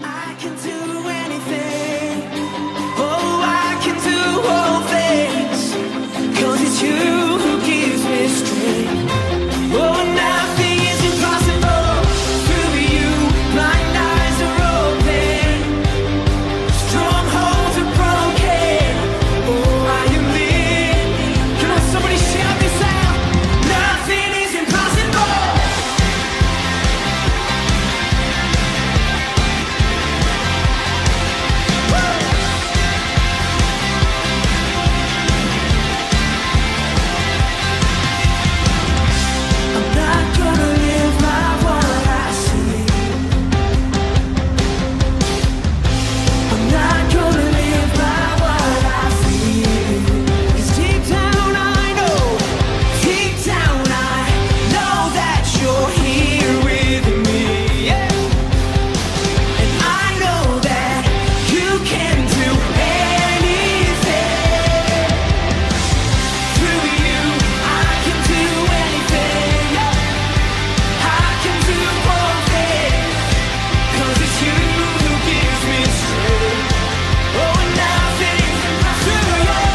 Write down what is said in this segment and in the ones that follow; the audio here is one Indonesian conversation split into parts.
I can do anything. Oh, I can do all things. 'Cause it's you who gives me strength. Oh, nothing is impossible. Through you, blind eyes are open. Strongholds are broken. Oh, I am living. Come on, somebody shout this out. Nothing is impossible. I'm not gonna live by what I see. I'm not gonna live by what I feel. 'Cause deep down I know that you're here with me. Yeah. And I know that you can do anything. Through you, I can do anything. Yeah. I can do all things. 'Cause it's you who gives me strength. Oh, nothing is impossible.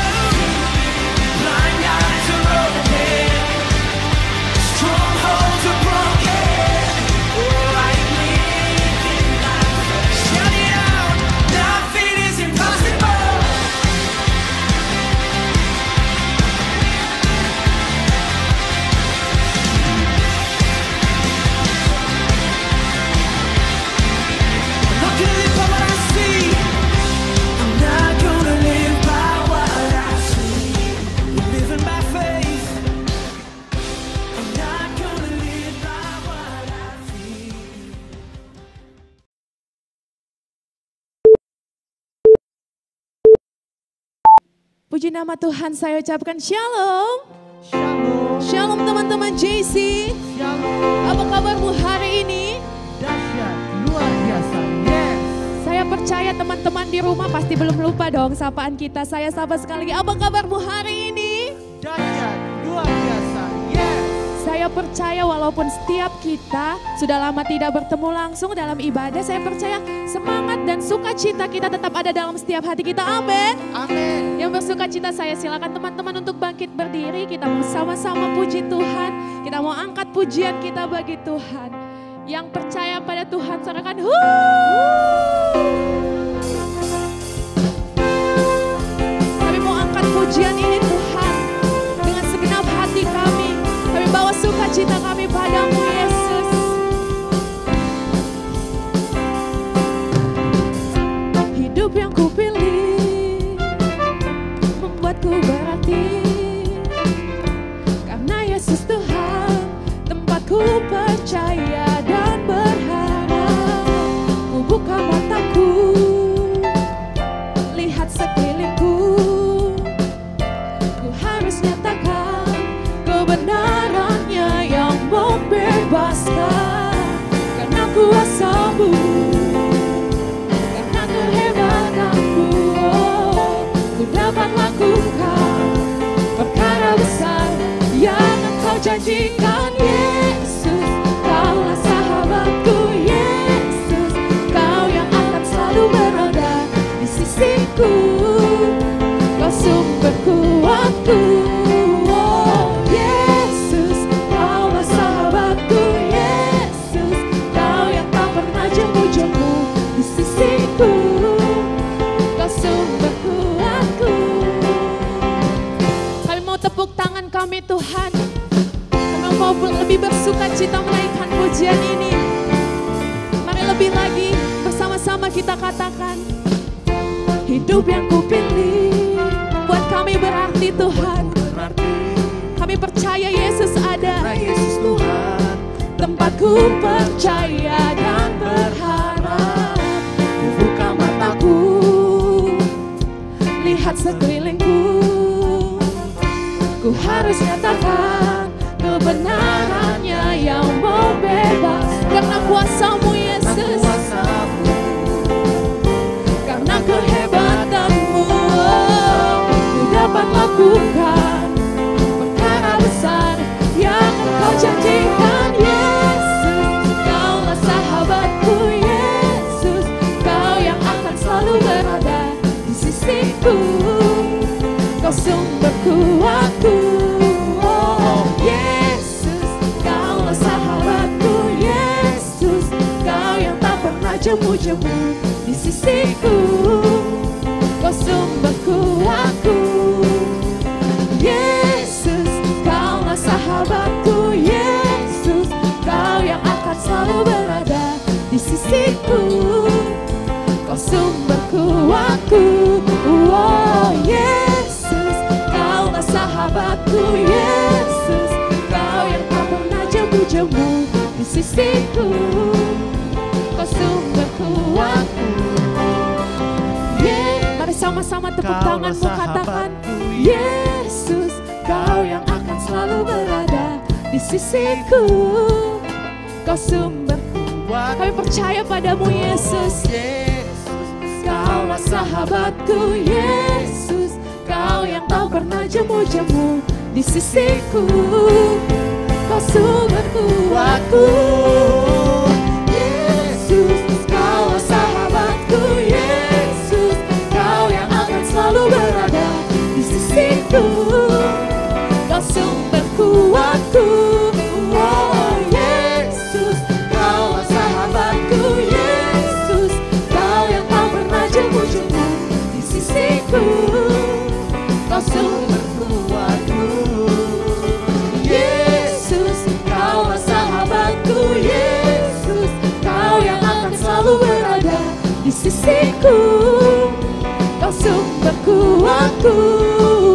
Blind eyes are open. Strongholds are broken. Oh, I am living life. Shout it out. Nothing is impossible. I'm not gonna live by what I see. I'm not gonna live by what I see. We're living by faith. I'm not gonna live by what I feel. Puji nama Tuhan, saya ucapkan shalom. Shalom, Shalom teman-teman JC. shalom, Apa kabarmu hari ini? dahsyat, luar biasa, yes. Saya percaya teman-teman di rumah pasti belum lupa dong sapaan kita. Saya sapa sekali lagi. Apa kabarmu hari ini? Dahsyat, luar biasa, yes. Saya percaya walaupun setiap kita sudah lama tidak bertemu langsung dalam ibadah, saya percaya semangat dan sukacita kita tetap ada dalam setiap hati kita. Amin. Amin. Yang bersuka cita saya silakan teman-teman untuk bangkit berdiri. Kita mau sama-sama puji Tuhan. Kita mau angkat pujian kita bagi Tuhan. Yang percaya pada Tuhan serahkan. Kami mau angkat pujian ini Tuhan. Dengan segenap hati kami. Kami bawa sukacita kami padamu Yesus. Hidup yang kupilih membuatku berarti. Karena Yesus Tuhan tempatku percaya dan berharap. Ku buka mataku, lihat sekelilingku. Ku harus nyatakan kebenarannya yang membebaskan. Karena kuasa-Mu, karena kehebatanmu, ku dapat lakukan perkara besar yang Engkau janjikan. Yesus, Kaulah sahabatku. Yesus, Kau yang akan selalu berada di sisiku. Kau sumber kuatku. Oh, Yesus, Kaulah sahabatku. Yesus, Kau yang tak pernah jemu-jemu di sisiku. Kau sumber kuatku. Kami mau tepuk tangan kami Tuhan. Kami mau lebih bersuka cita menaikkan pujian ini. Mari lebih lagi bersama-sama kita katakan. Hidup yang kupilih buat kami berarti Tuhan. Kami percaya Yesus ada. Yesus Tuhan, Tempatku percaya dan berharap. ku buka mataku, Lihat sekelilingku. Ku harus nyatakan kebenarannya yang membebas. Karena kuasa-Mu Yesus, kuasa-Mu, karena kehebatanmu, ku dapat lakukan perkara besar yang Engkau janjikan. Yesus, Kaulah sahabatku. Yesus, sumber kuatku. Oh Yesus, Kaulah sahabatku. Yesus, Kau yang tak pernah jemu-jemu di sisiku. Kau sumber kuatku. Yesus, Kaulah sahabatku. Yesus, Kau yang akan selalu berada di sisiku. Kau sumber kuatku. Oh Yesus, Kaulah sahabatku. Yesus, Kau yang tak pernah jemu-jemu di sisiku. Kau sumber kuatku. Mari sama-sama tepuk tanganmu, katakan Yesus, Kau yang akan selalu berada di sisiku. Kau sumber kuat. Kami percaya padamu Yesus. Kaulah sahabatku. Yesus, Kau yang tak pernah jemu-jemu di sisiku. Kau sumber kuatku. Yesus, Kaulah sahabatku. Yesus, Kau yang akan selalu berada di sisiku. Kau sumber kuatku. Oh Yesus, Kaulah sahabatku. Yesus, Kau yang tak pernah jemu-jemu di sisiku. Kau sumber kuatku. Yesus, Kaulah sahabatku. Yesus, Kau yang akan selalu berada di sisiku. Kau sumber kuatku.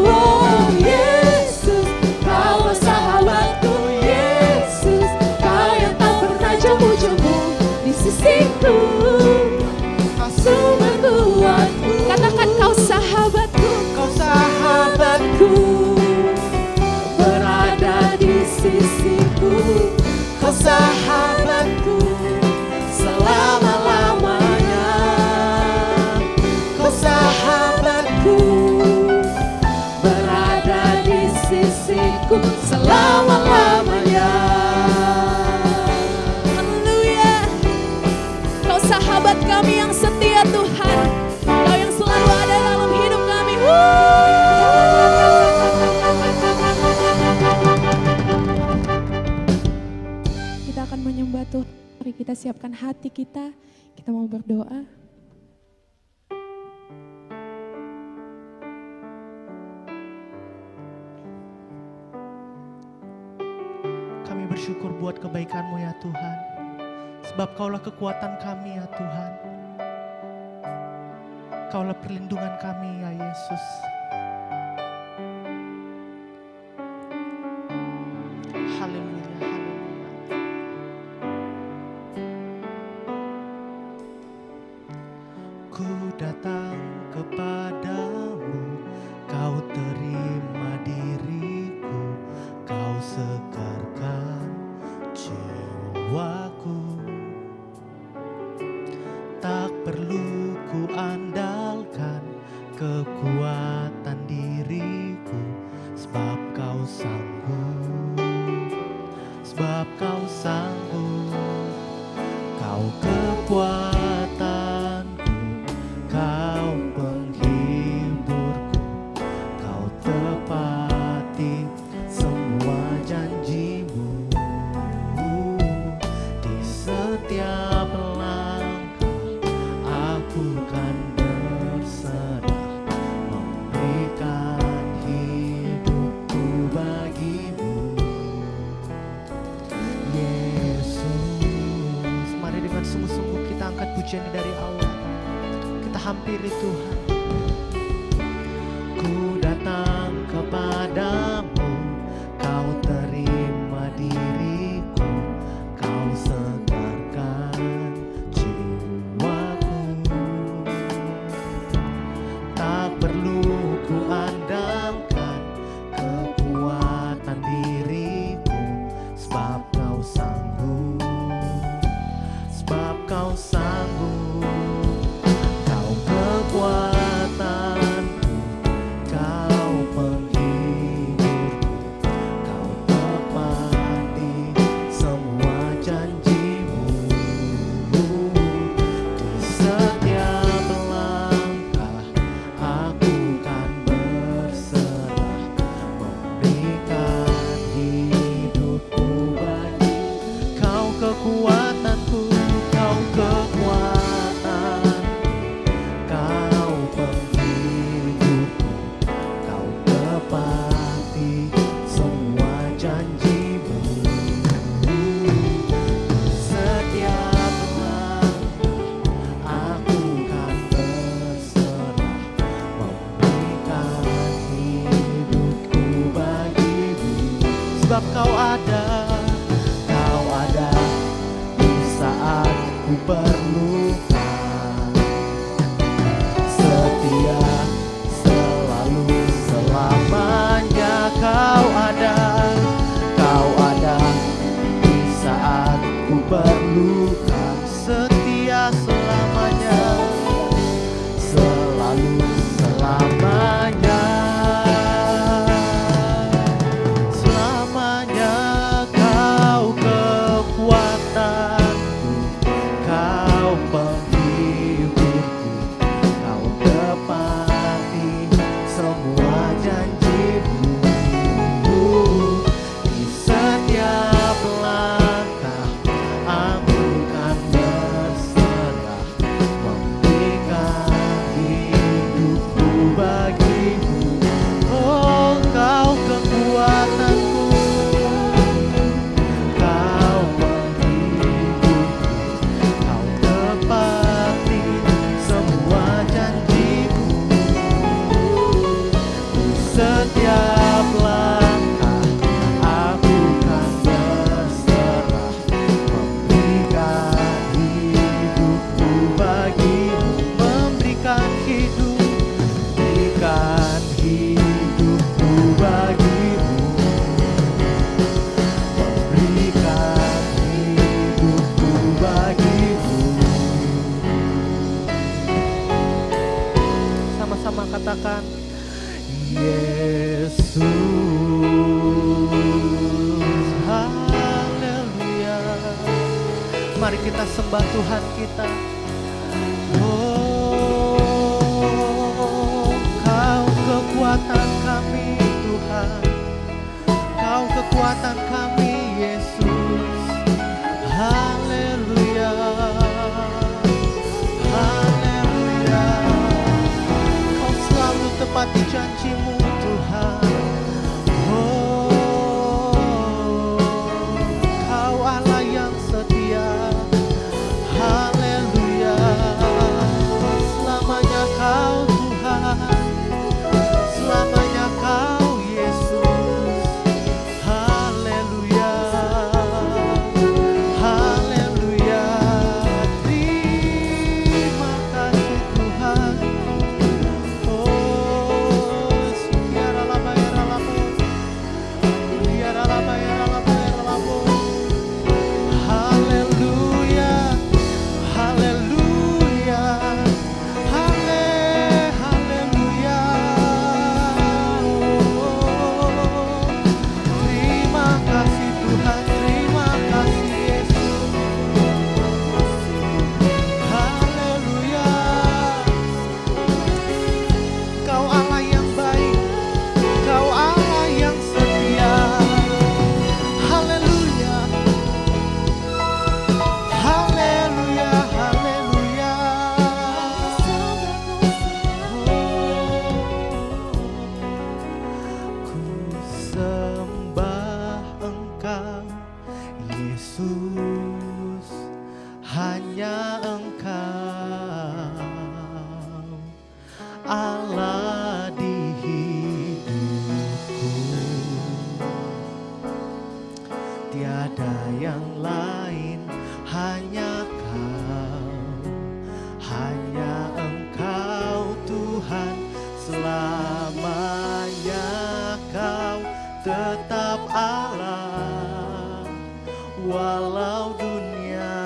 Oh Yesus, Kaulah sahabatku. Yesus, Kau yang tak pernah jemu-jemu di sisiku. Kau sumber kuatku. Katakan Kau sahabatku. Kau sahabatku, Berada di sisiku. Kau sahabatku, selama-lamanya. Kau sahabatku, Berada di sisiku selama-lamanya. Haleluya. Kau sahabat kami yang setia Tuhan. Kau yang selalu ada dalam hidup kami. Kita akan menyembah Tuhan. Mari kita siapkan hati kita. Kita mau berdoa. kami bersyukur buat kebaikan-Mu ya Tuhan. Sebab Kaulah kekuatan kami ya Tuhan. Kaulah perlindungan kami ya Yesus. Haleluya, haleluya. Ku datang kepadamu, Kau terima diriku, Kau segarkan jiwaku. Tak perlu ku andalkan kekuatan diriku, sebab Kau sanggup, sebab Kau sanggup. Kau kekuatanku, Kau penghiburku, Kau tepati semua janji-Mu. Di setiap langkah aku kan berserah, memberikan hidupku bagi-Mu. Yesus, mari dengan sungguh-sungguh kita angkat pujian ini dari awal. Kita hampiri Tuhan. Ku datang kepadamu, Kau terima diriku, Kau segarkan jiwaku. Tak perlu ku andalkan kekuatan diriku, sebab Kau sanggup, sebab Kau sanggup. Kau kekuatanku, Kau penghiburku, Kau tepati semua janji-Mu. Di setiap langkah aku kan berserah, kekuatanku, Kau kekuatan, Kau penghiburku, Kau tepati semua janji-Mu. Setiap langkah aku kan berserah, memberikan hidupku bagi-Mu. Sebab Kau ada di saat ku perlukan. Setia selalu selamanya Kau ada di saat ku perlukan. Setia selamanya, selalu selamanya. Selamanya Kau kekuatanku, Kau penghiburku, Kau tepati semua janji-Mu. Di setiap langkah aku kan berserah, memberikan hidupku bagi-Mu. Oh, Kau kekuatanku, Kau penghiburku, Kau tepati semua janji-Mu. Di setiap langkah aku kan berserah, memberikan hidupku bagi-Mu. Memberikan hidup, berikan hidupku bagi-Mu. Memberikan hidupku bagi-Mu. Sama-sama katakan, Yesus, haleluya. Mari kita sembah Tuhan kita. Oh, Kau kekuatan kami Tuhan, Kau kekuatan kami Yesus. Haleluya, haleluya. Kau selalu tepati janji-Mu Tuhan. Oh, Kau Allah yang setia. Haleluya. Selamanya Kau Tuhan, selamanya Kau Yesus. Haleluya, haleluya. Terima kasih Tuhan. Oh, biar Allah bayar Allah, biar Allah bayar Allah, bayar Allah. Haleluya, haleluya, haleluya. Oh, terima kasih Tuhan, terima kasih Yesus. Haleluya. Kau Allah yang baik, Kau Allah yang setia. Haleluya, haleluya, haleluya. Ku sembah Engkau Yesus, hanya Engkau Allah di hidupku. Tiada yang lain, hanya Kau, hanya Engkau Tuhan. Selamanya Kau tetap Allah, walau dunia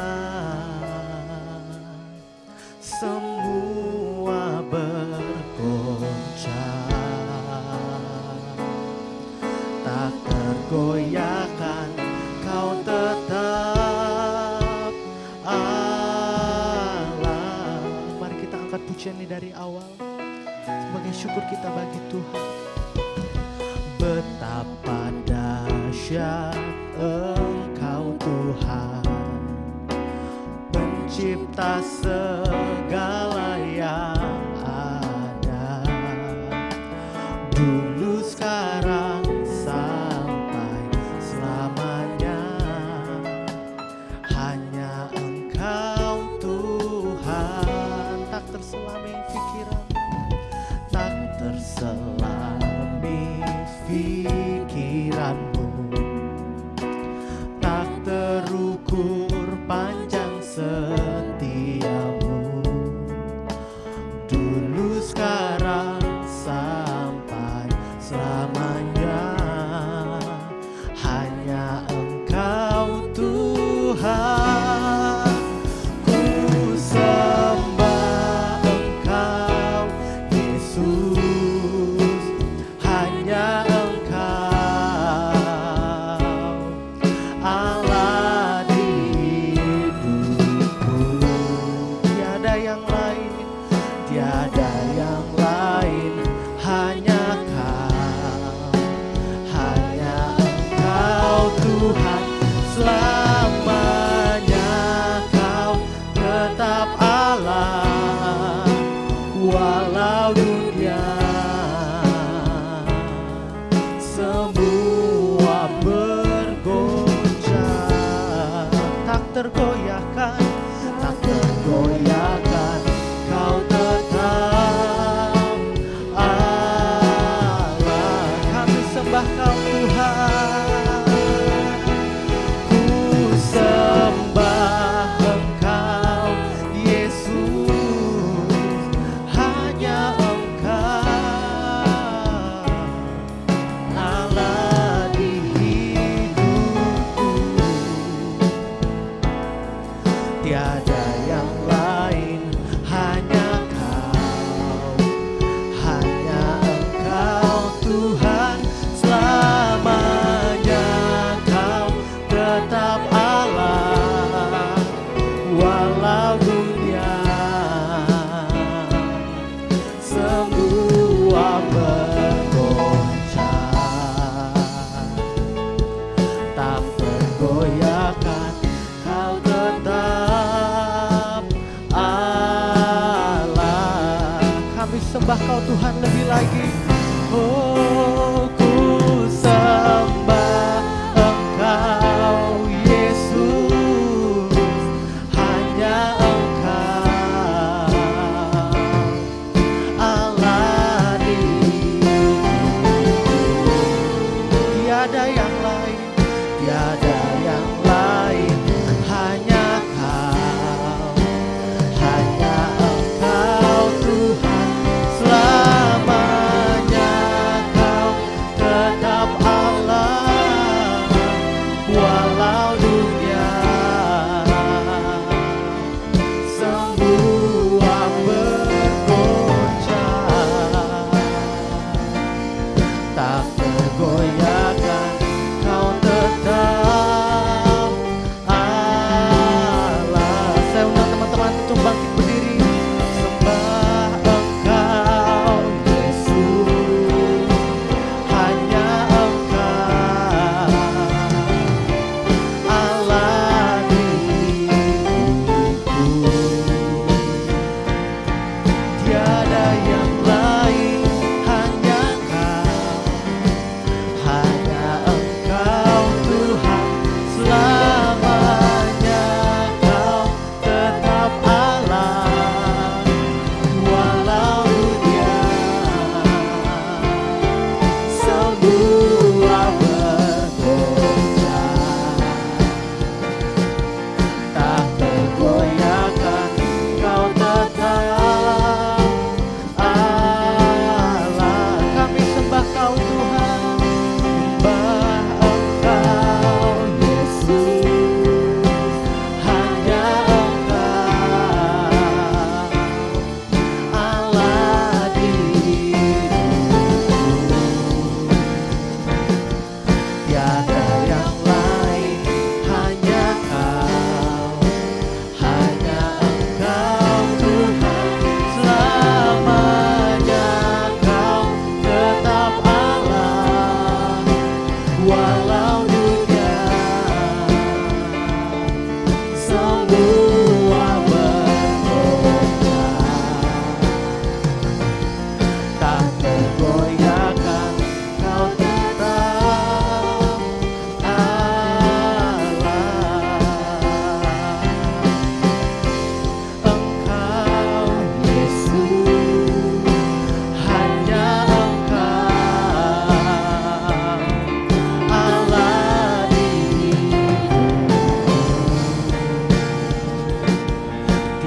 semua bergoncang, tak tergoyahkan Kau tetap Allah. Mari kita angkat pujian ini dari awal sebagai syukur kita bagi Tuhan. Betapa dahsyat Engkau Tuhan, pencipta segala yang ada, dulu sekarang sampai selamanya. Hanya Engkau Tuhan, tak terselami pikiran, tak terselami pikiranmu, tak terukur panjang setiamu, dulu sekarang sampai selamanya. Hanya Engkau Tuhan, ku sembah Engkau Yesus, hanya Engkau Allah di hidupku. Tiada yang lain, tiada yang lain, hanya Kau, hanya Engkau Tuhan. Selamanya Kau tetap Allah, walau dunia semua bergoncang, tak tergoyahkan, tak tergoyahkan. Kau tetap Allah, kami sembah Kau Tuhan. Ku sembah Engkau Yesus, hanya Engkau Allah di hidupku. Tiada yang lain, hanya Kau, hanya Engkau Tuhan. Selamanya Kau tetap Allah, walau dunia semua bergoncang, tak tergoyahkan. Kau tetap Allah. Kami sembah Kau Tuhan lebih lagi. Oh, ku sembah Engkau Yesus, hanya Engkau Allah di hidupku. Tiada yang lain, tiada yang lain, hanya Kau, hanya Engkau Tuhan. Selamanya Kau tetap Allah, walau dunia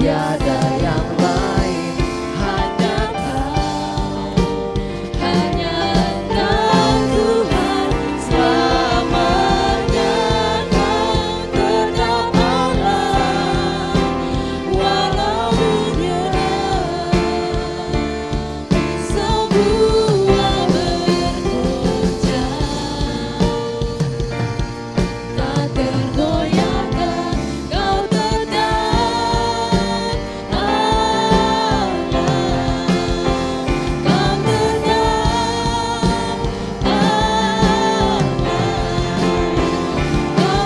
tiada yang lain, hanya Kau Tuhan, selamanya Kau tetap Allah, walau dunia semua bergoncang, tak tergoyahkan Kau tetap Allah, Kau tetap Allah, Kau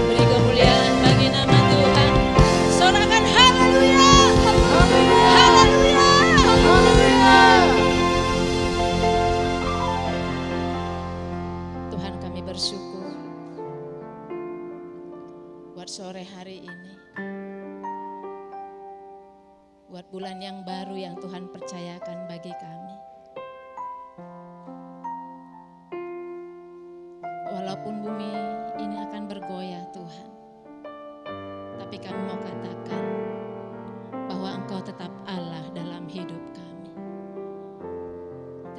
Beri kemuliaan bagi nama Tuhan. Sorakan haleluya. Haleluya. Tuhan, kami bersyukur buat sore hari ini, buat bulan yang baru yang Tuhan percayakan bagi kami. Walaupun bumi ini akan bergoyah Tuhan, tapi kami mau katakan bahwa Engkau tetap Allah dalam hidup kami.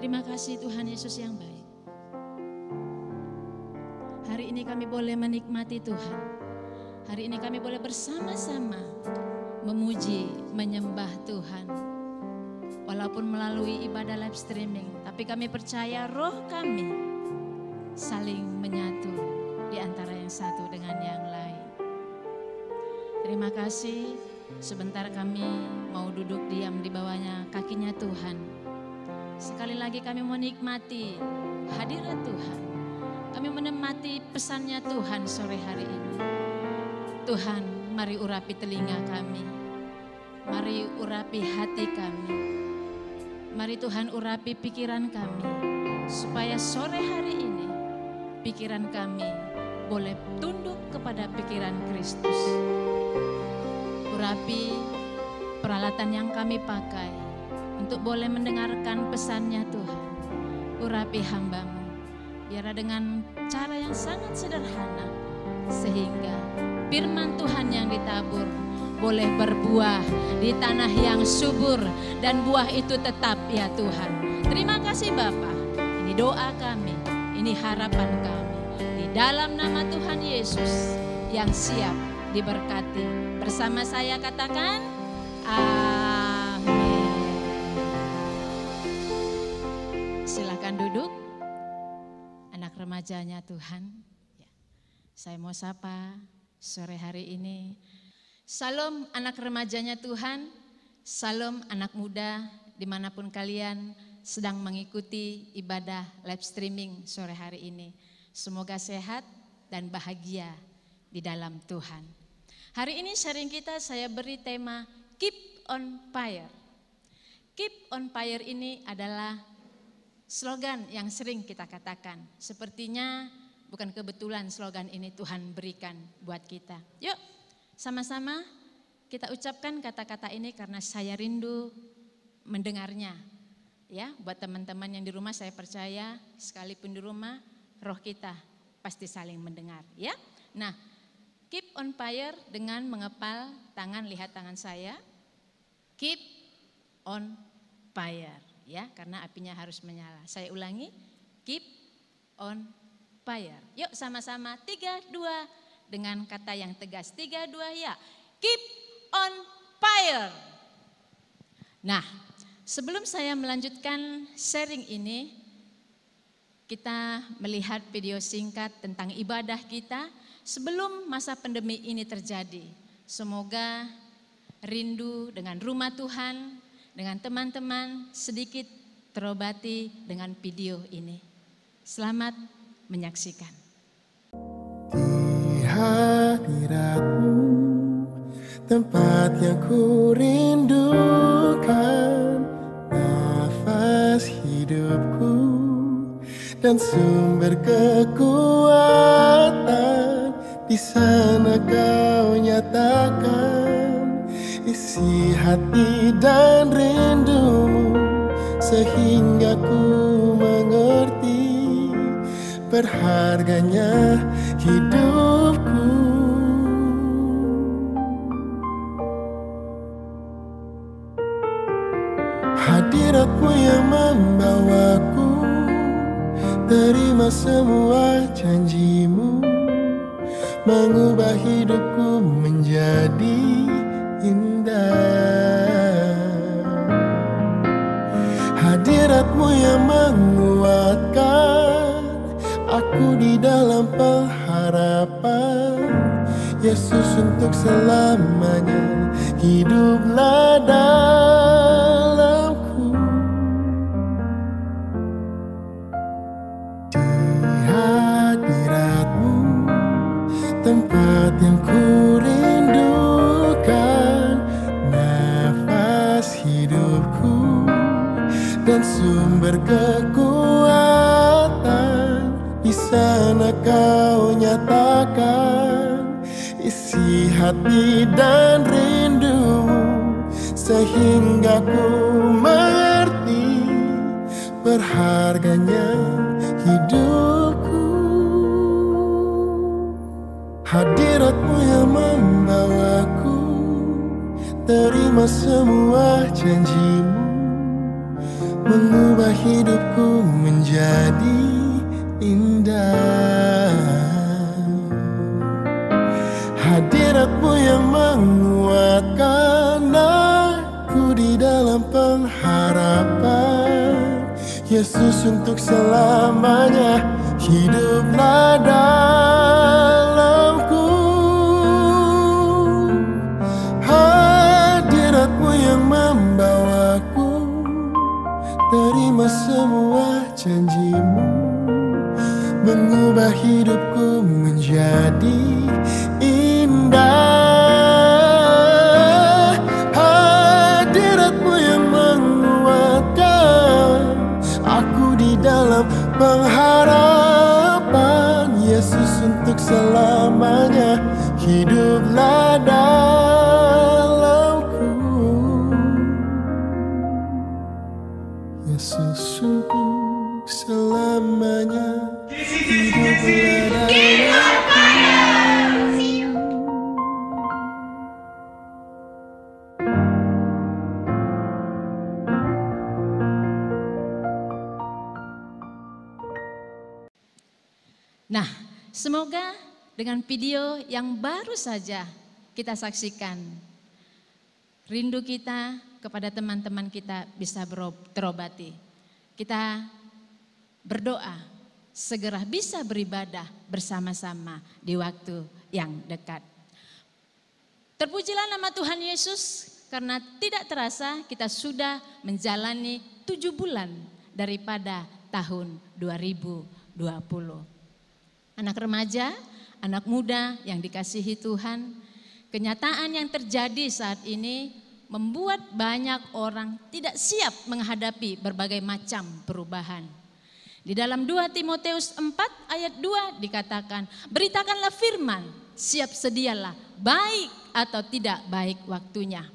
Terima kasih Tuhan Yesus yang baik. Hari ini kami boleh menikmati Tuhan. Hari ini kami boleh bersama-sama memuji, menyembah Tuhan. Walaupun melalui ibadah live streaming, tapi kami percaya roh kami saling menyatu di antara yang satu dengan yang lain. Terima kasih, sebentar kami mau duduk diam di bawahnya kakinya Tuhan. Sekali lagi kami mau nikmati hadirat Tuhan. Kami menikmati pesannya Tuhan sore hari ini. Tuhan, mari urapi telinga kami. Mari urapi hati kami. Mari Tuhan urapi pikiran kami. Supaya sore hari ini pikiran kami boleh tunduk kepada pikiran Kristus. Urapi peralatan yang kami pakai untuk boleh mendengarkan pesannya Tuhan. Urapi hamba-Mu. Biar dengan cara yang sangat sederhana, sehingga firman Tuhan yang ditabur boleh berbuah di tanah yang subur, dan buah itu tetap ya Tuhan. Terima kasih Bapa. Ini doa kami, ini harapan kami. Di dalam nama Tuhan Yesus yang siap diberkati. Bersama saya katakan, amin. Silakan duduk. Anak remajanya Tuhan, ya. Saya mau sapa sore hari ini. Salam anak remajanya Tuhan, salam anak muda dimanapun kalian sedang mengikuti ibadah live streaming sore hari ini. Semoga sehat dan bahagia di dalam Tuhan. Hari ini sharing kita saya beri tema Keep on Fire. Keep on Fire ini adalah slogan yang sering kita katakan. Sepertinya bukan kebetulan slogan ini Tuhan berikan buat kita. Yuk sama-sama kita ucapkan kata-kata ini karena saya rindu mendengarnya. Ya, buat teman-teman yang di rumah saya percaya sekalipun di rumah roh kita pasti saling mendengar. Ya, nah keep on fire dengan mengepal tangan, lihat tangan saya. Keep on fire. Ya, karena apinya harus menyala. Saya ulangi, keep on fire. Yuk sama-sama 3, 2 dengan kata yang tegas. 3, 2 ya. Keep on fire. Nah, sebelum saya melanjutkan sharing ini, kita melihat video singkat tentang ibadah kita sebelum masa pandemi ini terjadi. Semoga rindu dengan rumah Tuhan, dengan teman-teman sedikit terobati dengan video ini. Selamat menyaksikan. Di hadirat-Mu, tempat yang ku rindukan, nafas hidupku dan sumber kekuatan. Di sana Kau nyatakan isi hati dan rindumu. sehingga ku mengerti berharganya hidupku. Hadiratmu yang membawaku terima semua janjimu, mengubah hidupku menjadi indah. Hadiratmu yang menguatkan aku di dalam pengharapan. Yesus untuk selamanya hiduplah dalamku. Di hadiratmu tempat yang ku rindukan, nafas hidupku dan sumber kekuatan. Di sana kau nyatakan isi hati dan rindumu, sehingga ku mengerti berharganya hidupku. Hadiratmu yang membawaku terima semua janjimu, mengubah hidupku menjadi indah. Hadiratmu yang menguatkan aku di dalam pengharapan. Yesus untuk selamanya hiduplah dalamku. Hadiratmu yang membawaku terima semua janjimu, mengubah hidupku menjadi indah. Hadiratmu yang menguatkan aku di dalam pengharapan. Yesus untuk selamanya hiduplah dalamku. Yesus untuk selamanya hiduplah dalamku. Nah, semoga dengan video yang baru saja kita saksikan, rindu kita kepada teman-teman kita bisa terobati. Kita berdoa segera bisa beribadah bersama-sama di waktu yang dekat. Terpujilah nama Tuhan Yesus, karena tidak terasa kita sudah menjalani 7 bulan daripada tahun 2020. Anak remaja, anak muda yang dikasihi Tuhan, kenyataan yang terjadi saat ini membuat banyak orang tidak siap menghadapi berbagai macam perubahan. Di dalam 2 Timoteus 4 ayat 2 dikatakan, beritakanlah firman, siap sedialah, baik atau tidak baik waktunya.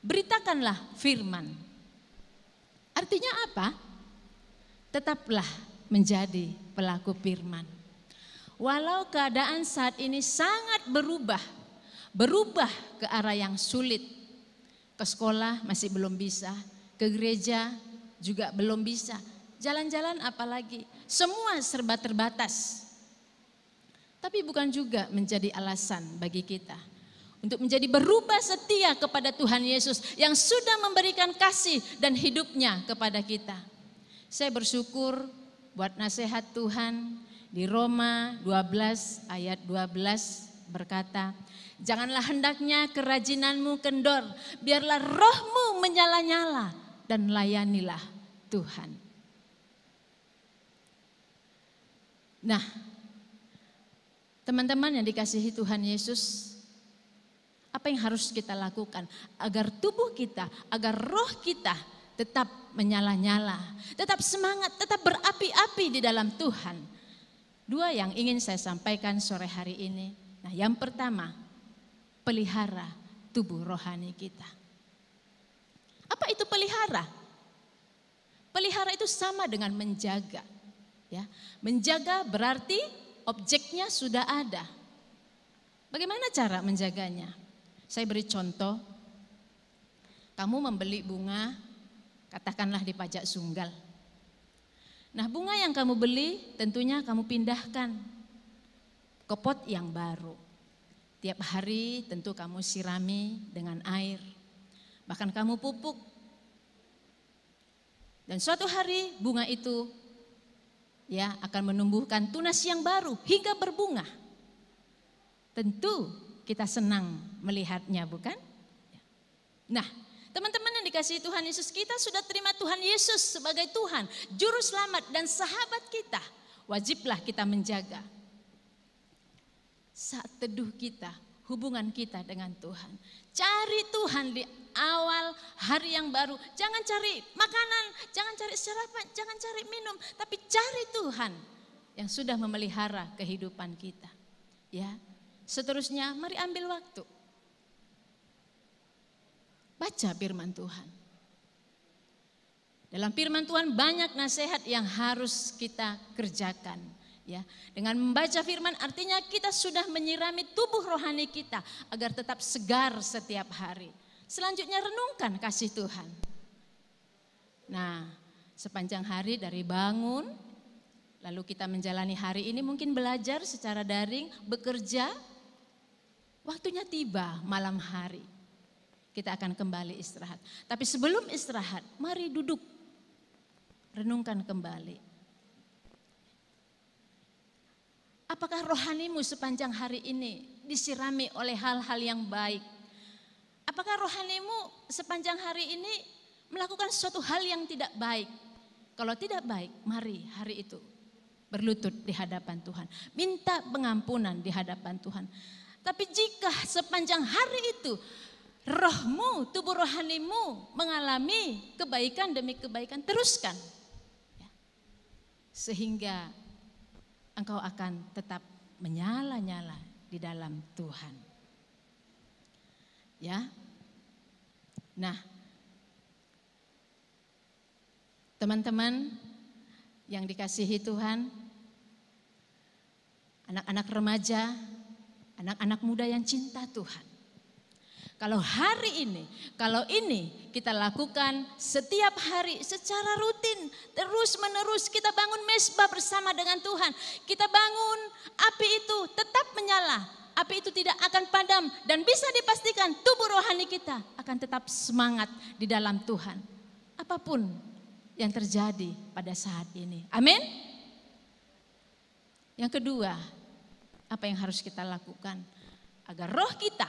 Beritakanlah firman. Artinya apa? Tetaplah menjadi pelaku firman. Walau keadaan saat ini sangat berubah ke arah yang sulit. Ke sekolah masih belum bisa, ke gereja juga belum bisa, jalan-jalan apalagi, semua serba terbatas. Tapi bukan juga menjadi alasan bagi kita untuk menjadi berubah setia kepada Tuhan Yesus yang sudah memberikan kasih dan hidupnya kepada kita. Saya bersyukur buat nasihat Tuhan di Roma 12 ayat 12 berkata, janganlah hendaknya kerajinanmu kendor, biarlah rohmu menyala-nyala dan layanilah Tuhan. Nah, teman-teman yang dikasihi Tuhan Yesus, apa yang harus kita lakukan agar tubuh kita, agar roh kita tetap menyala-nyala, tetap semangat, tetap berapi-api di dalam Tuhan? 2 yang ingin saya sampaikan sore hari ini. Nah, yang pertama, pelihara tubuh rohani kita. Apa itu pelihara? Pelihara itu sama dengan menjaga. Ya, menjaga berarti objeknya sudah ada. Bagaimana cara menjaganya? Saya beri contoh. Kamu membeli bunga, katakanlah di Pajak Sunggal. Nah, bunga yang kamu beli tentunya kamu pindahkan ke pot yang baru. Tiap hari tentu kamu sirami dengan air. Bahkan kamu pupuk. Dan suatu hari bunga itu ya akan menumbuhkan tunas yang baru hingga berbunga. Tentu kita senang melihatnya, bukan? Nah, teman-teman yang dikasihi Tuhan Yesus, kita sudah terima Tuhan Yesus sebagai Tuhan, Juru Selamat dan sahabat kita. Wajiblah kita menjaga saat teduh kita, hubungan kita dengan Tuhan. Cari Tuhan di awal hari yang baru. Jangan cari makanan, jangan cari sarapan, jangan cari minum, tapi cari Tuhan yang sudah memelihara kehidupan kita. Ya. Seterusnya, mari ambil waktu. Baca firman Tuhan. Dalam firman Tuhan banyak nasihat yang harus kita kerjakan. Ya, dengan membaca firman artinya kita sudah menyirami tubuh rohani kita agar tetap segar setiap hari. Selanjutnya renungkan kasih Tuhan. Nah, sepanjang hari dari bangun, lalu kita menjalani hari ini mungkin belajar secara daring, bekerja. Waktunya tiba malam hari. Kita akan kembali istirahat. Tapi sebelum istirahat, mari duduk. Renungkan kembali. Apakah rohanimu sepanjang hari ini disirami oleh hal-hal yang baik? Apakah rohanimu sepanjang hari ini melakukan suatu hal yang tidak baik? Kalau tidak baik, mari hari itu berlutut di hadapan Tuhan. Minta pengampunan di hadapan Tuhan. Tapi jika sepanjang hari itu rohmu, tubuh rohanimu mengalami kebaikan demi kebaikan, teruskan. Ya. Sehingga engkau akan tetap menyala-nyala di dalam Tuhan. Ya. Nah, teman-teman yang dikasihi Tuhan, anak-anak remaja, anak-anak muda yang cinta Tuhan. Kalau hari ini, kalau ini kita lakukan setiap hari secara rutin, terus menerus kita bangun mesbah bersama dengan Tuhan. Kita bangun, api itu tetap menyala, api itu tidak akan padam dan bisa dipastikan tubuh rohani kita akan tetap semangat di dalam Tuhan. Apapun yang terjadi pada saat ini. Amin. Yang kedua, apa yang harus kita lakukan agar roh kita,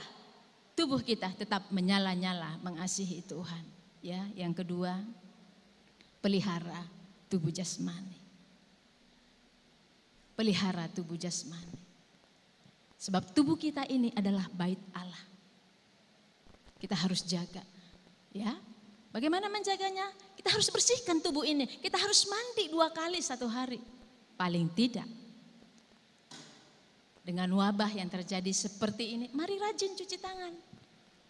tubuh kita tetap menyala-nyala mengasihi Tuhan. Ya, yang kedua, pelihara tubuh jasmani. Pelihara tubuh jasmani. Sebab tubuh kita ini adalah bait Allah. Kita harus jaga. Ya, bagaimana menjaganya? Kita harus bersihkan tubuh ini. Kita harus mandi 2 kali 1 hari. Paling tidak. Dengan wabah yang terjadi seperti ini, mari rajin cuci tangan.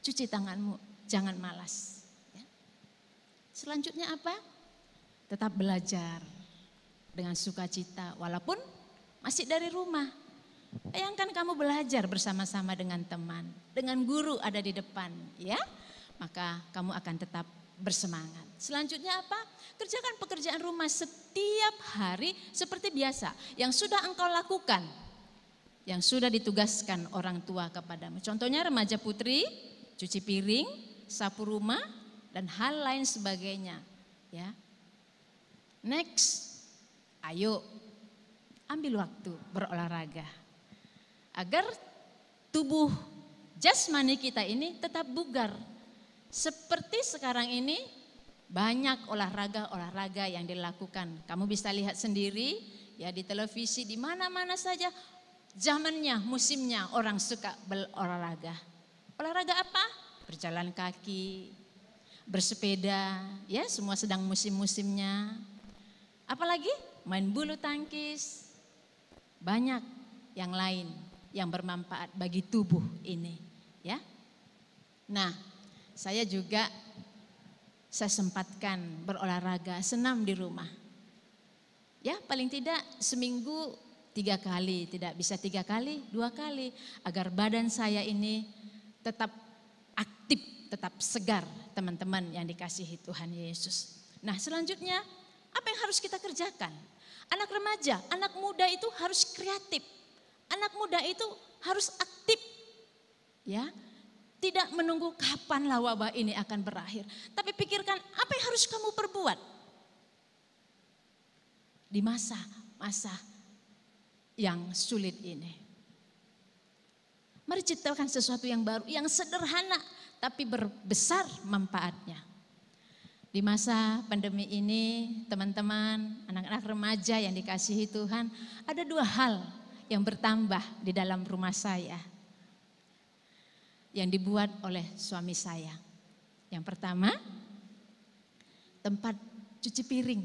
Cuci tanganmu, jangan malas. Ya. Selanjutnya apa? Tetap belajar dengan sukacita, walaupun masih dari rumah. Bayangkan kamu belajar bersama-sama dengan teman, dengan guru ada di depan, ya, maka kamu akan tetap bersemangat. Selanjutnya apa? Kerjakan pekerjaan rumah setiap hari seperti biasa, yang sudah engkau lakukan. Yang sudah ditugaskan orang tua kepadamu. Contohnya remaja putri, cuci piring, sapu rumah, dan hal lain sebagainya. Ya. Next, ayo ambil waktu berolahraga. Agar tubuh jasmani kita ini tetap bugar. Seperti sekarang ini banyak olahraga-olahraga yang dilakukan. Kamu bisa lihat sendiri ya di televisi, di mana-mana saja. Zamannya, musimnya orang suka berolahraga. Olahraga apa? Berjalan kaki, bersepeda, ya semua sedang musim-musimnya. Apalagi main bulu tangkis. Banyak yang lain yang bermanfaat bagi tubuh ini, ya. Nah, saya juga saya sempatkan berolahraga, senam di rumah. Ya, paling tidak seminggu 3 kali, tidak bisa 3 kali, 2 kali. Agar badan saya ini tetap aktif, tetap segar, teman-teman yang dikasihi Tuhan Yesus. Nah, selanjutnya apa yang harus kita kerjakan? Anak remaja, anak muda itu harus kreatif. Anak muda itu harus aktif. Ya, tidak menunggu kapanlah wabah ini akan berakhir. Tapi pikirkan apa yang harus kamu perbuat di masa-masa yang sulit ini. Mari ciptakan sesuatu yang baru, yang sederhana tapi berbesar manfaatnya. Di masa pandemi ini, teman-teman, anak-anak remaja yang dikasihi Tuhan, ada 2 hal yang bertambah di dalam rumah saya yang dibuat oleh suami saya. Yang pertama, tempat cuci piring,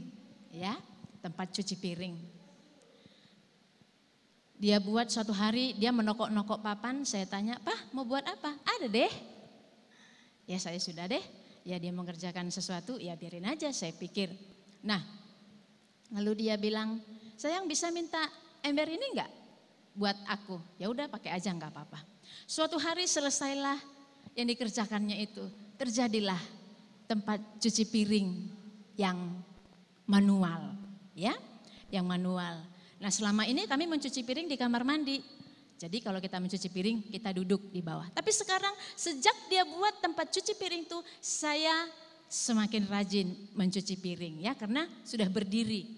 ya, tempat cuci piring. Dia buat suatu hari, dia menokok-nokok papan, saya tanya, "Pak, mau buat apa?" "Ada deh." Ya, saya sudah deh. Ya, dia mengerjakan sesuatu, ya biarin aja, saya pikir. Nah, lalu dia bilang, "Sayang, bisa minta ember ini enggak buat aku?" Ya udah, pakai aja, enggak apa-apa. Suatu hari selesailah yang dikerjakannya itu. Terjadilah tempat cuci piring yang manual, ya, yang manual. Nah, selama ini kami mencuci piring di kamar mandi. Jadi kalau kita mencuci piring, kita duduk di bawah. Tapi sekarang sejak dia buat tempat cuci piring itu, saya semakin rajin mencuci piring, ya, karena sudah berdiri.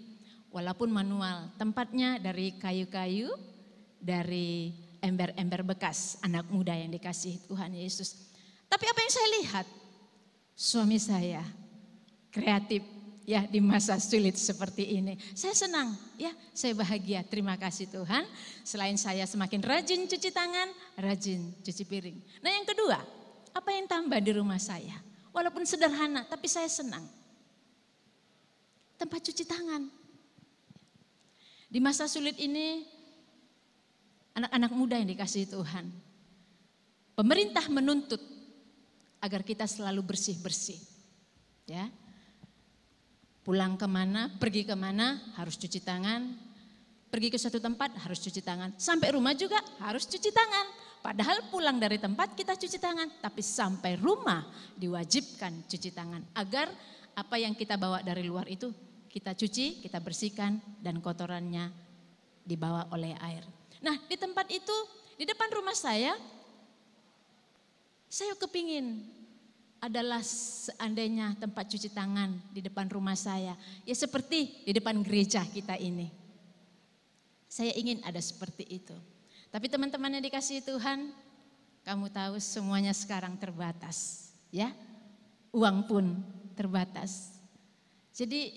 Walaupun manual, tempatnya dari kayu-kayu, dari ember-ember bekas anak muda yang dikasihi Tuhan Yesus. Tapi apa yang saya lihat? Suami saya kreatif, ya, di masa sulit seperti ini. Saya senang, ya, saya bahagia. Terima kasih Tuhan. Selain saya semakin rajin cuci tangan, rajin cuci piring. Nah, yang kedua, apa yang tambah di rumah saya? Walaupun sederhana, tapi saya senang. Tempat cuci tangan. Di masa sulit ini, anak-anak muda yang dikasihi Tuhan, pemerintah menuntut agar kita selalu bersih-bersih, ya. Pulang kemana, pergi kemana, harus cuci tangan. Pergi ke suatu tempat, harus cuci tangan. Sampai rumah juga harus cuci tangan. Padahal pulang dari tempat kita cuci tangan. Tapi sampai rumah diwajibkan cuci tangan. Agar apa yang kita bawa dari luar itu kita cuci, kita bersihkan, dan kotorannya dibawa oleh air. Nah, di tempat itu, di depan rumah saya kepingin adalah seandainya tempat cuci tangan di depan rumah saya. Ya seperti di depan gereja kita ini. Saya ingin ada seperti itu. Tapi teman-teman yang dikasihi Tuhan, kamu tahu semuanya sekarang terbatas. Ya, uang pun terbatas. Jadi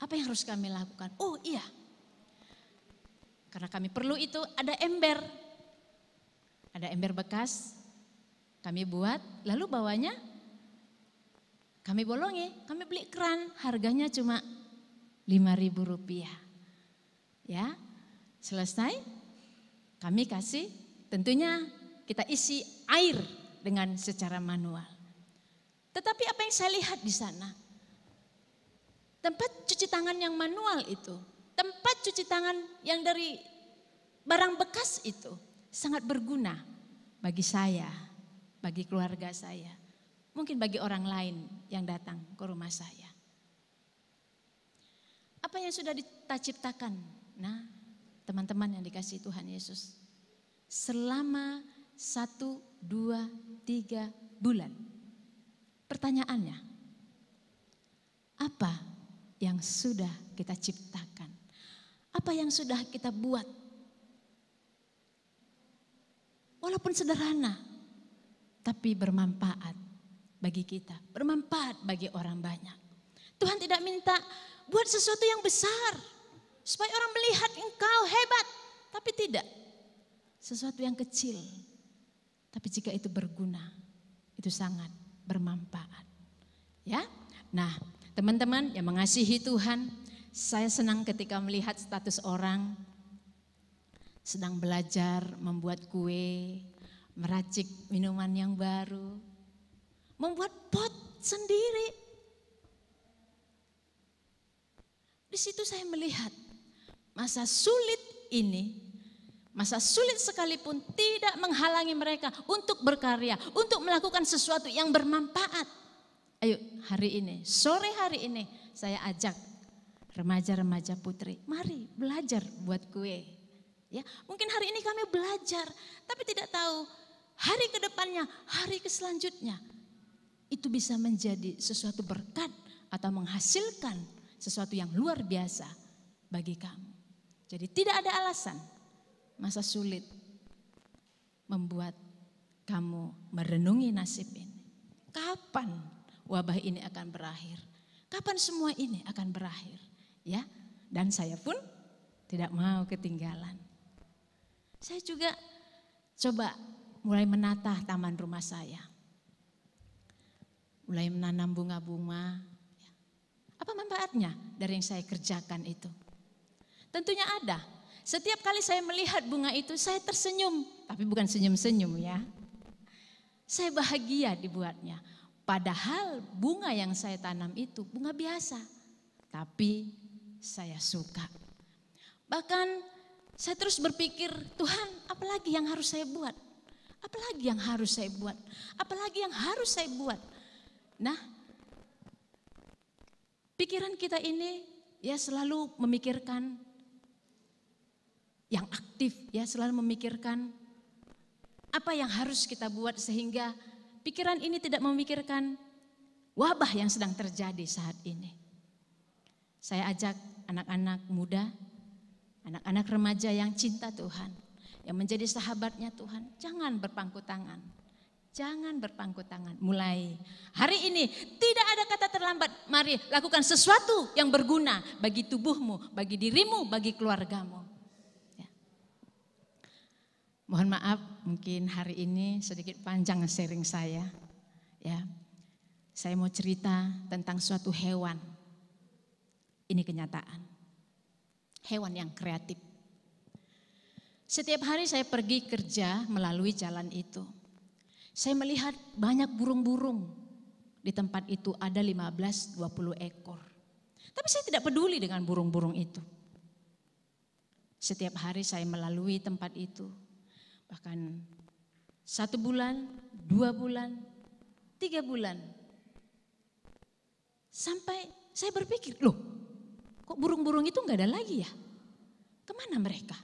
apa yang harus kami lakukan? Oh iya, karena kami perlu itu ada ember. Ada ember bekas. Kami buat, lalu bawahnya kami bolongi, kami beli keran, harganya cuma Rp5.000. Ya, selesai kami kasih, tentunya kita isi air dengan secara manual. Tetapi apa yang saya lihat di sana? Tempat cuci tangan yang manual itu, tempat cuci tangan yang dari barang bekas itu sangat berguna bagi saya, bagi keluarga saya, mungkin bagi orang lain yang datang ke rumah saya. Apa yang sudah kita ciptakan? Nah, teman-teman yang dikasihi Tuhan Yesus, selama 1, 2, 3 bulan. Pertanyaannya, apa yang sudah kita ciptakan? Apa yang sudah kita buat? Walaupun sederhana, tapi bermanfaat bagi kita, bermanfaat bagi orang banyak. Tuhan tidak minta buat sesuatu yang besar, supaya orang melihat engkau hebat, tapi tidak. Sesuatu yang kecil, tapi jika itu berguna, itu sangat bermanfaat. Ya, nah teman-teman yang mengasihi Tuhan, saya senang ketika melihat status orang sedang belajar membuat kue, meracik minuman yang baru, membuat pot sendiri. Di situ saya melihat masa sulit ini, masa sulit sekalipun tidak menghalangi mereka untuk berkarya, untuk melakukan sesuatu yang bermanfaat. Ayo hari ini, sore hari ini saya ajak remaja-remaja putri, mari belajar buat kue. Ya, mungkin hari ini kami belajar, tapi tidak tahu hari ke depannya, hari ke selanjutnya itu bisa menjadi sesuatu berkat atau menghasilkan sesuatu yang luar biasa bagi kamu. Jadi tidak ada alasan masa sulit membuat kamu merenungi nasib ini. Kapan wabah ini akan berakhir? Kapan semua ini akan berakhir? Ya, dan saya pun tidak mau ketinggalan. Saya juga coba mulai menata taman rumah saya. Mulai menanam bunga-bunga. Apa manfaatnya dari yang saya kerjakan itu? Tentunya ada. Setiap kali saya melihat bunga itu saya tersenyum. Tapi bukan senyum-senyum ya. Saya bahagia dibuatnya. Padahal bunga yang saya tanam itu bunga biasa. Tapi saya suka. Bahkan saya terus berpikir, Tuhan apalagi yang harus saya buat? Apalagi yang harus saya buat? Apalagi yang harus saya buat? Nah, pikiran kita ini ya selalu memikirkan yang aktif, ya selalu memikirkan apa yang harus kita buat sehingga pikiran ini tidak memikirkan wabah yang sedang terjadi saat ini. Saya ajak anak-anak muda, anak-anak remaja yang cinta Tuhan, yang menjadi sahabatnya Tuhan, jangan berpangku tangan. Jangan berpangku tangan. Mulai hari ini tidak ada kata terlambat. Mari lakukan sesuatu yang berguna bagi tubuhmu, bagi dirimu, bagi keluargamu. Ya. Mohon maaf, mungkin hari ini sedikit panjang sharing saya. Ya, saya mau cerita tentang suatu hewan. Ini kenyataan. Hewan yang kreatif. Setiap hari saya pergi kerja melalui jalan itu. Saya melihat banyak burung-burung. Di tempat itu ada 15-20 ekor. Tapi saya tidak peduli dengan burung-burung itu. Setiap hari saya melalui tempat itu. Bahkan 1 bulan, 2 bulan, 3 bulan. Sampai saya berpikir, loh kok burung-burung itu gak ada lagi ya? Kemana mereka?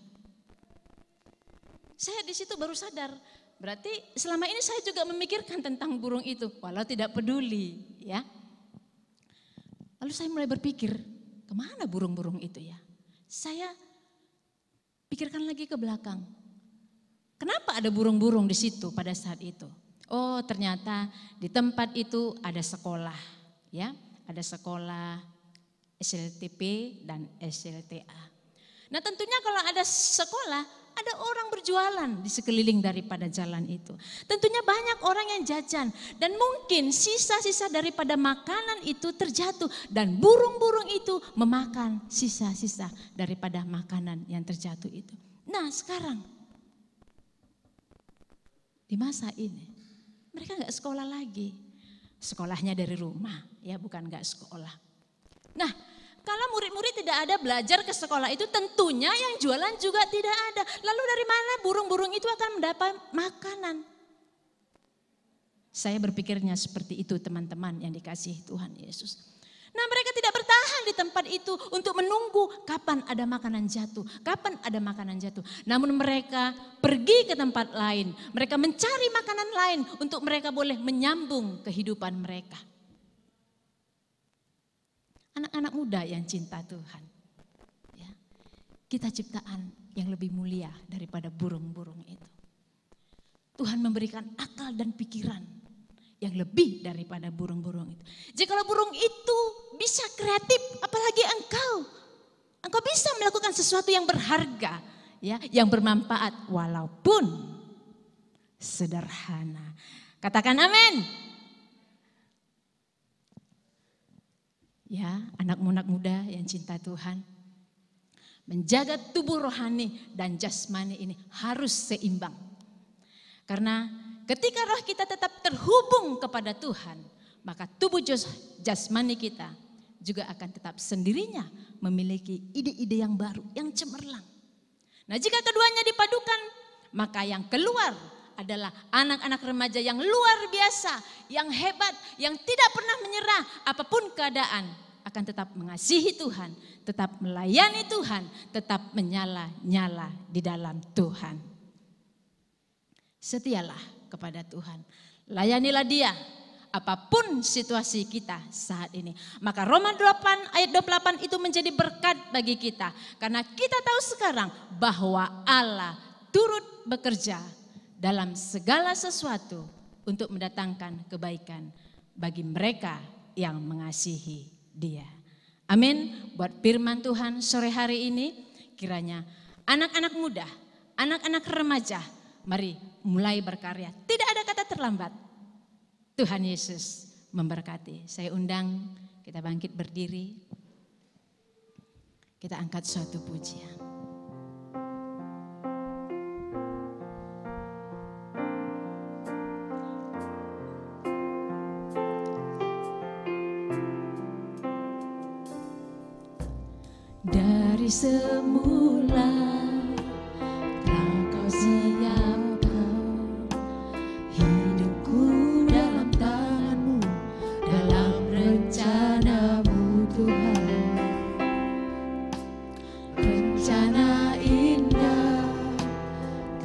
Saya di situ baru sadar. Berarti selama ini saya juga memikirkan tentang burung itu, walau tidak peduli, ya. Lalu saya mulai berpikir, kemana burung-burung itu ya? Saya pikirkan lagi ke belakang. Kenapa ada burung-burung di situ pada saat itu? Oh, ternyata di tempat itu ada sekolah, ya. Ada sekolah SLTP dan SLTA. Nah, tentunya kalau ada sekolah, ada orang berjualan di sekeliling daripada jalan itu. Tentunya banyak orang yang jajan. Dan mungkin sisa-sisa daripada makanan itu terjatuh. Dan burung-burung itu memakan sisa-sisa daripada makanan yang terjatuh itu. Nah sekarang, di masa ini, mereka gak sekolah lagi. Sekolahnya dari rumah, ya bukan gak sekolah. Nah, kalau murid-murid tidak ada belajar ke sekolah itu tentunya yang jualan juga tidak ada. Lalu dari mana burung-burung itu akan mendapat makanan? Saya berpikirnya seperti itu teman-teman yang dikasihi Tuhan Yesus. Nah mereka tidak bertahan di tempat itu untuk menunggu kapan ada makanan jatuh. Kapan ada makanan jatuh. Namun mereka pergi ke tempat lain. Mereka mencari makanan lain untuk mereka boleh menyambung kehidupan mereka. Anak-anak muda yang cinta Tuhan. Ya, kita ciptaan yang lebih mulia daripada burung-burung itu. Tuhan memberikan akal dan pikiran yang lebih daripada burung-burung itu. Jikalau burung itu bisa kreatif, apalagi engkau. Engkau bisa melakukan sesuatu yang berharga, ya, yang bermanfaat walaupun sederhana. Katakan amin. Ya, anak-anak muda yang cinta Tuhan. Menjaga tubuh rohani dan jasmani ini harus seimbang. Karena ketika roh kita tetap terhubung kepada Tuhan, maka tubuh jasmani kita juga akan tetap sendirinya memiliki ide-ide yang baru, yang cemerlang. Nah, jika keduanya dipadukan, maka yang keluar adalah anak-anak remaja yang luar biasa, yang hebat, yang tidak pernah menyerah apapun keadaan, akan tetap mengasihi Tuhan, tetap melayani Tuhan, tetap menyala-nyala di dalam Tuhan. Setialah kepada Tuhan, layanilah Dia apapun situasi kita saat ini. Maka Roma 8 ayat 28 itu menjadi berkat bagi kita, karena kita tahu sekarang bahwa Allah turut bekerja dalam segala sesuatu untuk mendatangkan kebaikan bagi mereka yang mengasihi Dia. Amin. Buat firman Tuhan sore hari ini, kiranya anak-anak muda, anak-anak remaja, mari mulai berkarya. Tidak ada kata terlambat. Tuhan Yesus memberkati. Saya undang kita bangkit berdiri. Kita angkat suatu pujian. Dari semula telah Kau siapkan hidupku dalam tangan-Mu, dalam rencana-Mu Tuhan. Rencana indah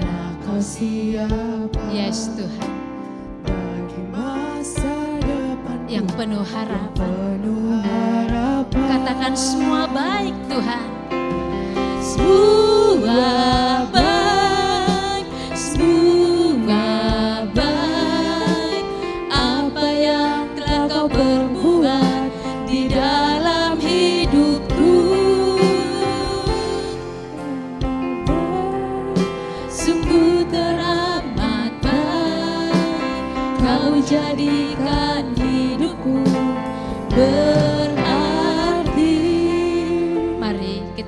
telah Kau siapkan. Yes Tuhan. Bagi masa depan yang penuh harapan. Katakan semua baik Tuhan. Semua baik, semua baik. Apa yang telah Kau perbuat di dalam hidupku, sungguh teramat baik. Kau jadikan hidupku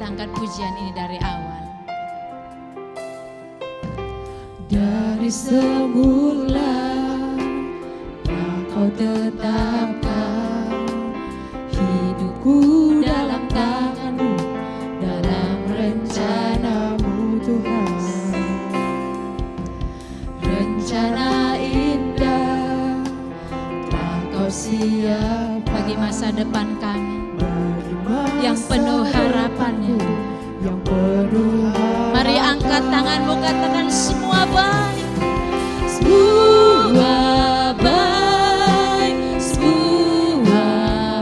angkat pujian ini dari awal. Dari semula telah Kau tetapkan hidupku dalam tangan-Mu, dalam rencana-Mu Tuhan. Rencana indah telah Kau siap bagi masa depan kami, yang penuh harapannya. Mari angkat tanganmu, katakan semua baik, semua baik, semua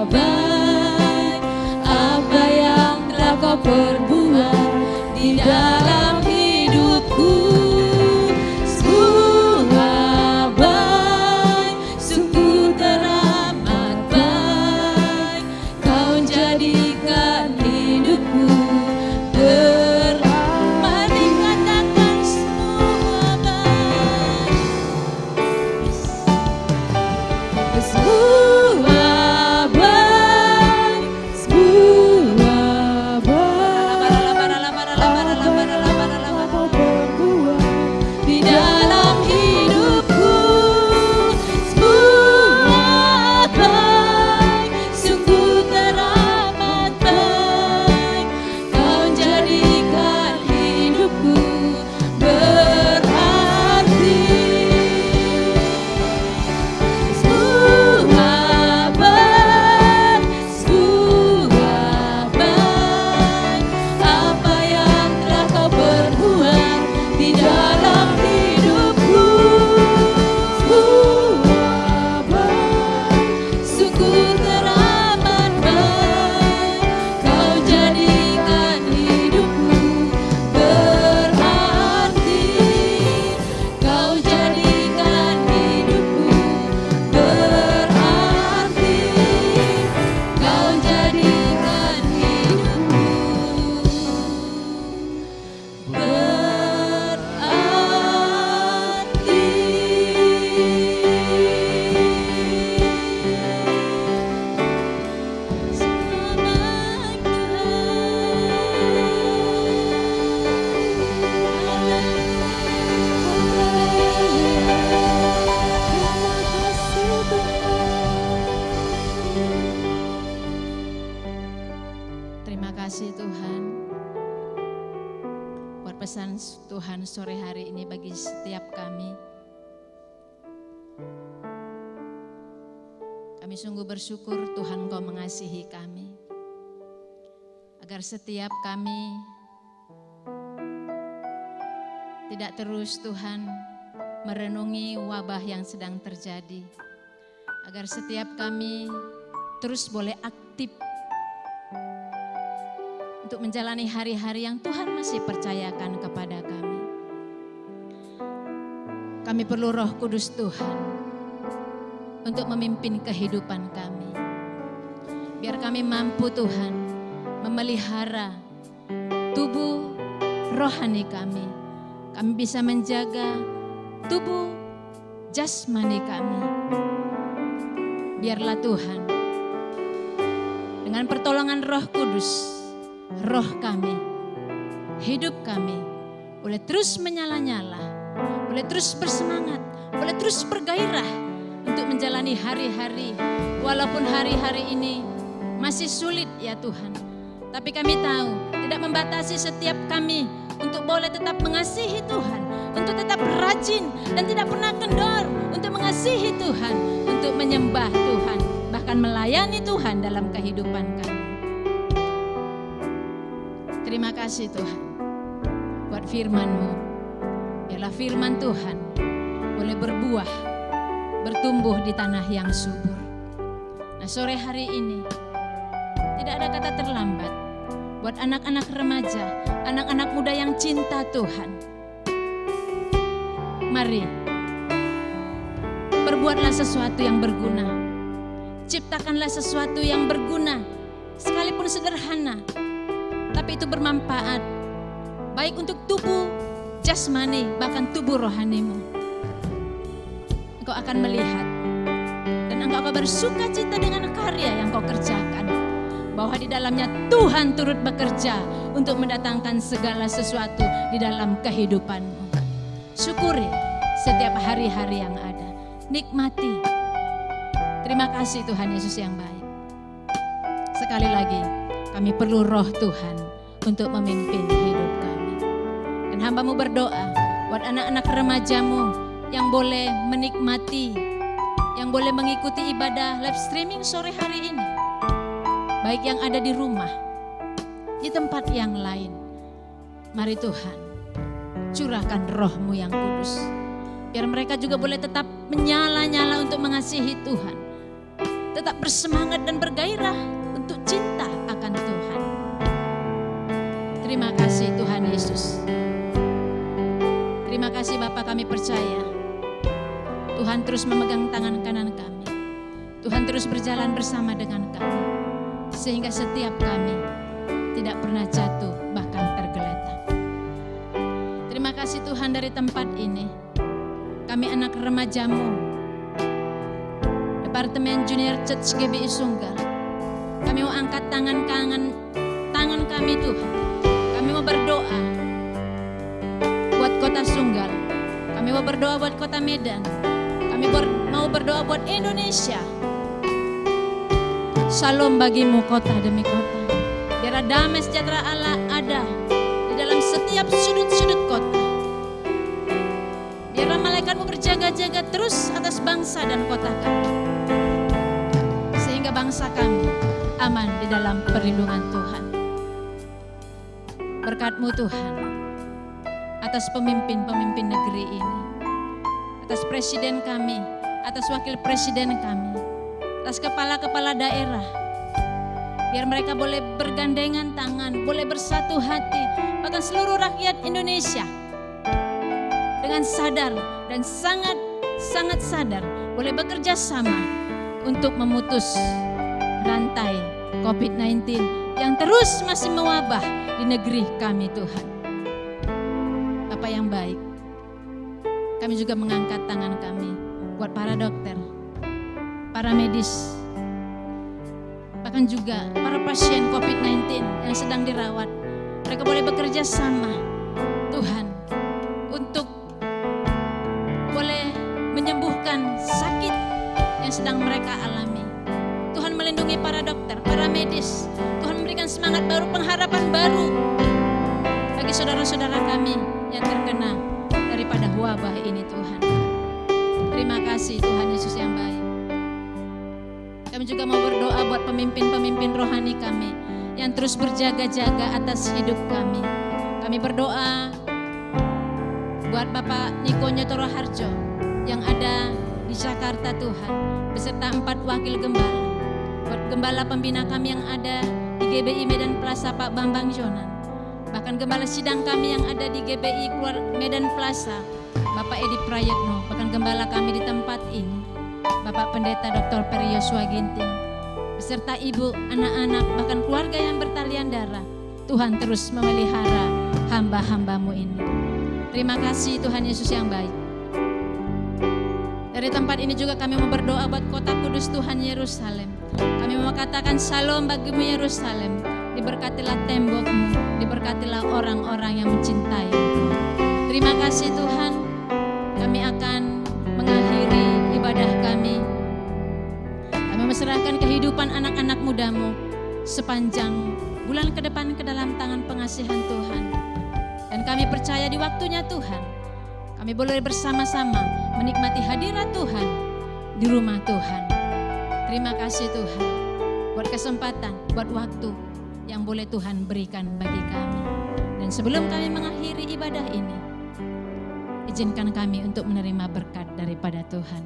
baik. Apa yang telah Kau perbuat di dalam hidupku, semua baik, sungguh teramat baik. Kau jadikan hidupku. Mari katakan semua baik. kasih Tuhan buat pesan Tuhan sore hari ini bagi setiap kami. Kami sungguh bersyukur Tuhan Kau mengasihi kami. Agar setiap kami tidak terus Tuhan merenungi wabah yang sedang terjadi. Agar setiap kami terus boleh aktif untuk menjalani hari-hari yang Tuhan masih percayakan kepada kami. Kami perlu Roh Kudus Tuhan untuk memimpin kehidupan kami. Biar kami mampu Tuhan memelihara tubuh rohani kami. Kami bisa menjaga tubuh jasmani kami. Biarlah Tuhan dengan pertolongan Roh Kudus, roh kami, hidup kami boleh terus menyala-nyala, boleh terus bersemangat, boleh terus bergairah untuk menjalani hari-hari. Walaupun hari-hari ini masih sulit ya Tuhan, tapi kami tahu tidak membatasi setiap kami untuk boleh tetap mengasihi Tuhan, untuk tetap rajin dan tidak pernah kendor untuk mengasihi Tuhan, untuk menyembah Tuhan, bahkan melayani Tuhan dalam kehidupan kami. Terima kasih Tuhan buat firman-Mu. Biarlah firman Tuhan boleh berbuah, bertumbuh di tanah yang subur. Nah, sore hari ini tidak ada kata terlambat buat anak-anak remaja, anak-anak muda yang cinta Tuhan. Mari berbuatlah sesuatu yang berguna. Ciptakanlah sesuatu yang berguna, sekalipun sederhana, tapi itu bermanfaat, baik untuk tubuh jasmani, bahkan tubuh rohanimu. Engkau akan melihat dan engkau akan bersuka cita dengan karya yang kau kerjakan, bahwa di dalamnya Tuhan turut bekerja untuk mendatangkan segala sesuatu di dalam kehidupanmu. Syukuri setiap hari-hari yang ada, nikmati. Terima kasih Tuhan Yesus yang baik. Sekali lagi kami perlu roh Tuhan untuk memimpin hidup kami. Dan hamba-Mu berdoa buat anak-anak remaja-Mu yang boleh menikmati, yang boleh mengikuti ibadah live streaming sore hari ini. Baik yang ada di rumah, di tempat yang lain. Mari Tuhan, curahkan roh-Mu yang kudus. Biar mereka juga boleh tetap menyala-nyala untuk mengasihi Tuhan. Tetap bersemangat dan bergairah untuk cinta akan Tuhan. Terima kasih Tuhan Yesus. Terima kasih Bapa, kami percaya Tuhan terus memegang tangan kanan kami. Tuhan terus berjalan bersama dengan kami, sehingga setiap kami tidak pernah jatuh bahkan tergeletak. Terima kasih Tuhan, dari tempat ini kami anak remaja-Mu, Departemen Junior Church GBI Sunggal, kami mau angkat tangan kami Tuhan. Kami mau berdoa buat kota Sunggal, kami mau berdoa buat kota Medan, kami mau berdoa buat Indonesia. Shalom bagimu kota demi kota. Biar damai sejahtera Allah ada di dalam setiap sudut-sudut kota. Biarlah malaikat-Mu berjaga-jaga terus atas bangsa dan kota kami, sehingga bangsa kami aman di dalam perlindungan Tuhan. Berkat-Mu Tuhan atas pemimpin-pemimpin negeri ini, atas presiden kami, atas wakil presiden kami, atas kepala-kepala daerah. Biar mereka boleh bergandengan tangan, boleh bersatu hati, bahkan seluruh rakyat Indonesia dengan sadar dan sangat sadar boleh bekerja sama untuk memutus rantai COVID-19 yang terus masih mewabah di negeri kami Tuhan. Bapa yang baik, kami juga mengangkat tangan kami buat para dokter, para medis, bahkan juga para pasien COVID-19 yang sedang dirawat. Mereka boleh bekerja sama Tuhan untuk boleh menyembuhkan sakit yang sedang mereka alami. Tuhan melindungi para dokter, para medis. Tuhan memberikan semangat semangat baru, pengharapan baru bagi saudara-saudara kami yang terkena daripada wabah ini Tuhan. Terima kasih Tuhan Yesus yang baik. Kami juga mau berdoa buat pemimpin-pemimpin rohani kami yang terus berjaga-jaga atas hidup kami. Kami berdoa buat Bapak Niko Nyotoro Harjo yang ada di Jakarta Tuhan, beserta 4 wakil gembala. Buat gembala pembina kami yang ada di GBI Medan Plaza Pak Bambang Jonan. Bahkan gembala sidang kami yang ada di GBI Keluar Medan Plaza Bapak Edi Prayetno. Bahkan gembala kami di tempat ini Bapak Pendeta Dr. Peri Yosua Ginting. Beserta ibu, anak-anak, bahkan keluarga yang bertalian darah. Tuhan terus memelihara hamba-hambamu ini. Terima kasih Tuhan Yesus yang baik. Dari tempat ini juga kami mau berdoa buat kota kudus Tuhan Yerusalem. Kami mau katakan shalom bagimu Yerusalem. Diberkatilah tembokmu, diberkatilah orang-orang yang mencintaimu. Terima kasih Tuhan. Kami akan mengakhiri ibadah kami. Kami menserahkan kehidupan anak-anak mudamu sepanjang bulan ke depan ke dalam tangan pengasihan Tuhan. Dan kami percaya di waktunya Tuhan, kami boleh bersama-sama menikmati hadirat Tuhan di rumah Tuhan. Terima kasih Tuhan buat kesempatan, buat waktu yang boleh Tuhan berikan bagi kami. Dan sebelum kami mengakhiri ibadah ini, izinkan kami untuk menerima berkat daripada Tuhan.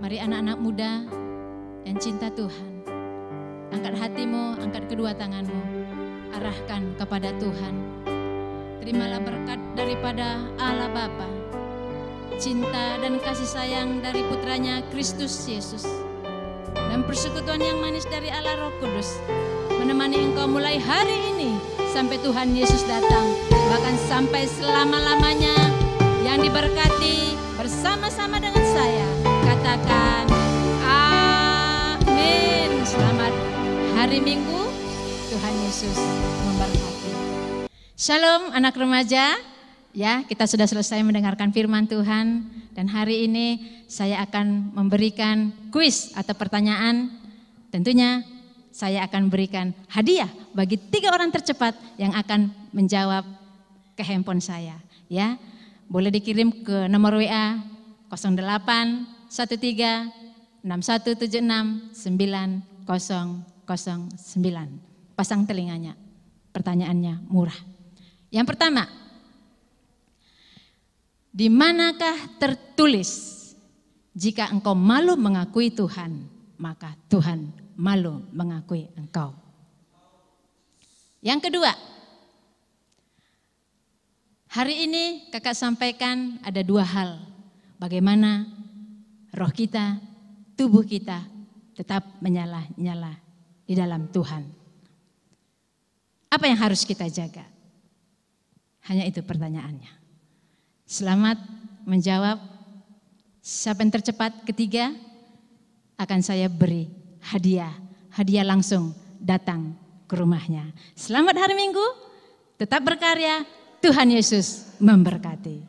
Mari anak-anak muda yang cinta Tuhan, angkat hatimu, angkat kedua tanganmu, arahkan kepada Tuhan. Terimalah berkat daripada Allah Bapa, cinta dan kasih sayang dari putranya Kristus Yesus, dan persekutuan yang manis dari Allah Roh Kudus menemani engkau mulai hari ini sampai Tuhan Yesus datang, bahkan sampai selama-lamanya. Yang diberkati bersama-sama dengan saya, katakan amin. Selamat hari Minggu, Tuhan Yesus memberkati. Shalom anak remaja. Ya, kita sudah selesai mendengarkan firman Tuhan, dan hari ini saya akan memberikan kuis atau pertanyaan. Tentunya saya akan berikan hadiah bagi 3 orang tercepat yang akan menjawab ke handphone saya. Ya, boleh dikirim ke nomor WA 0813 6176 9009. Pasang telinganya. Pertanyaannya murah. Yang pertama, di manakah tertulis jika engkau malu mengakui Tuhan, maka Tuhan malu mengakui engkau? Yang kedua, hari ini kakak sampaikan ada 2 hal. Bagaimana roh kita, tubuh kita tetap menyala-nyala di dalam Tuhan. Apa yang harus kita jaga? Hanya itu pertanyaannya. Selamat menjawab. Siapa yang tercepat ketiga akan saya beri hadiah. Hadiah langsung datang ke rumahnya. Selamat hari Minggu, tetap berkarya, Tuhan Yesus memberkati.